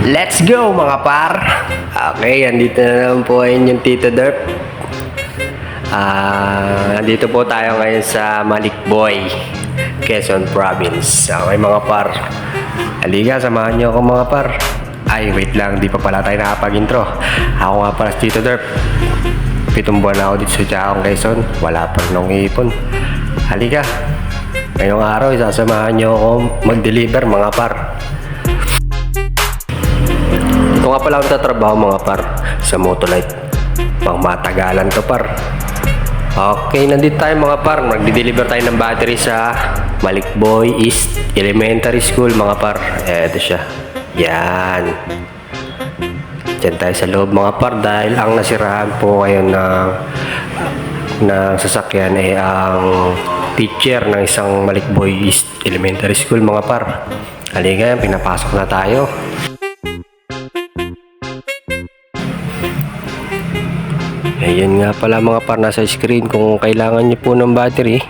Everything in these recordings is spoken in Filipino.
Let's go mga par! Okay, andito na naman po yung Tito Derp. Nandito po tayo ngayon sa Malikboy, Quezon Province. Okay mga par, halika, samahan nyo ako mga par. Ay, wait lang, di pa pala tayo nakapag-intro. Ako nga pala si Tito Derp. 7 buwan na ako dito sa Jaong, Quezon. Wala pa rin akong ipon. Halika, ngayong araw, isasamahan nyo ako mag-deliver mga par. Ito nga pala akong tatrabaho mga par sa Motolite. Pang matagalan to par. Okay, nandito tayo mga par. Magdi-deliver tayo ng battery sa Malikboy East Elementary School mga par. Eto siya. Yan. Diyan tayo sa loob mga par dahil ang nasirahan po ngayon ng sasakyan ay ang teacher ng isang Malikboy East Elementary School mga par. Halika, pinapasok na tayo. Ayan nga pala mga par, nasa screen. Kung kailangan nyo po ng battery,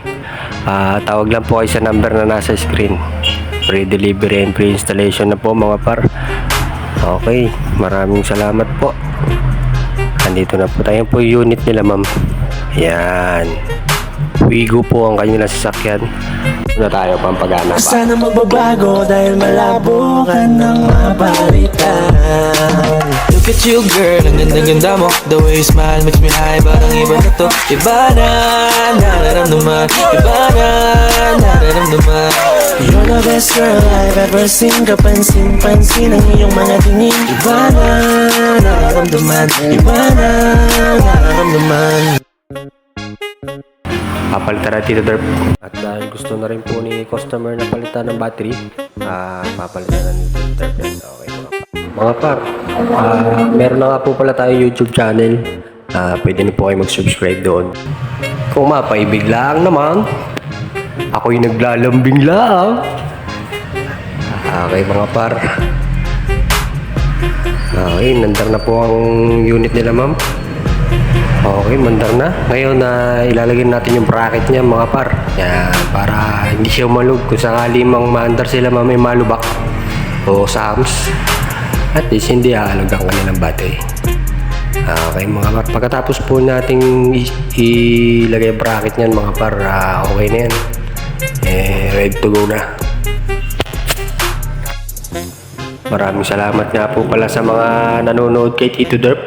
tawag lang po kayo sa number na nasa screen. Free delivery and free installation na po mga par. Okay, maraming salamat po. Andito na po tayo po yung unit nila ma'am. Ayan, Wigo po ang kanyang sasakyan. Una tayo pampagana pa. Sana magbabago dahil malabo ka ng mapalitan. Look at you girl, ang ganda-ganda mo. The way you smile makes me high, parang iba na to. Iba na, nararamdaman. Iba na, nararamdaman. You're the best girl I've ever seen. Kapansin-pansin ang iyong mga tingin. Iba na, nararamdaman. Iba na, nararamdaman. Papalitan natin Tito Derp. At dahil gusto na rin po ni customer na palitan ng battery, papalitan na ni Tito Derp. Okay mga par, meron na nga po pala tayo YouTube channel. Pwede niyo po kayo mag-subscribe doon. Kung mapaibig lang naman, ako'y naglalambing lang. Okay mga par. Okay, nandar na po ang unit nila ma'am. Okay, mandar na. Ngayon ilalagay natin yung bracket niya mga par. Yan, para hindi siya umalog. Kung sakali mang maandar sila may malubak o sams, at least hindi aalog ang kanilang battery. Okay mga par, pagkatapos po nating ilagay bracket niyan mga par, okay na yan. Ready to go na. Maraming salamat nga po pala sa mga nanonood kay Tito Derp.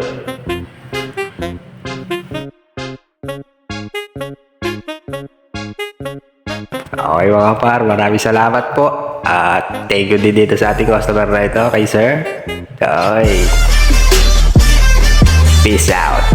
Okay mga par, maraming salamat po. At thank you din dito sa ating customer na ito, kay sir. Okay. Peace out.